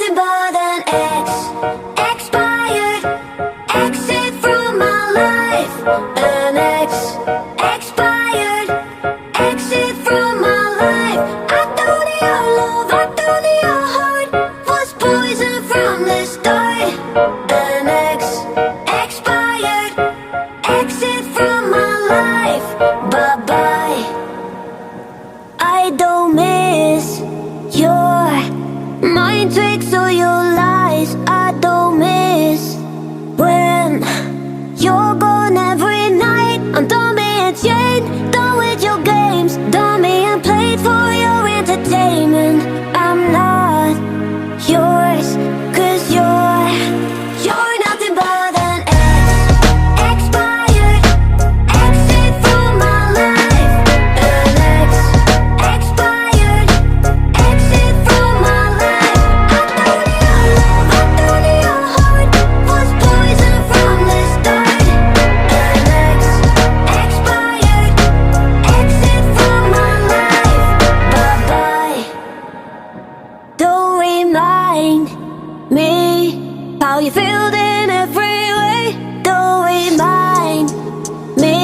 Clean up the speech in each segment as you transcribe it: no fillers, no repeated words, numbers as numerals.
nothing but an ex. Expired. Exit from my life. An ex. Expired. Exit from my life. I thought your love, I thought your heart was poison from the start. An ex. Expired. Exit from my life. Bye-bye. I don't miss your mind tricks or your lies. I don't miss when you're gone every night. I'm done being chained, done with your games, done being played for your entertainment. I'm not yours, 'cause you're nothing but an ex. Expired. Exit from my life. An ex. Expired. Exit from my life. I thought your love, I thought your heart was poison from the start. An ex. Expired. Exit from my life. Bye-bye. Don't remind me how you feel in every way. Don't remind me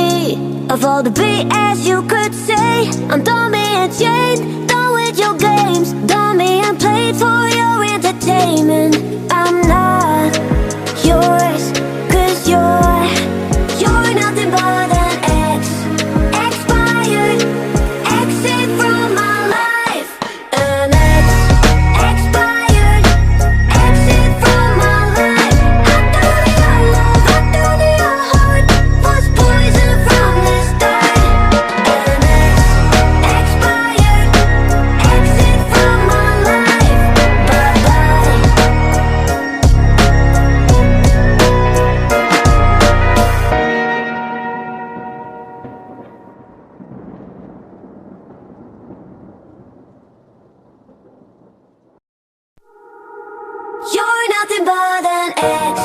of all the BS you could say. I'm done being chained, done with your games, done being played for your entertainment. I'm not yours, 'cause you're nothing but an ex. Expired. Exit from my life. An ex. Expired. Exit from my life. I thought your love, I thought your heart was poison from the start. An ex. Expired. Exit from my life. Bye-bye. You're nothing but an ex.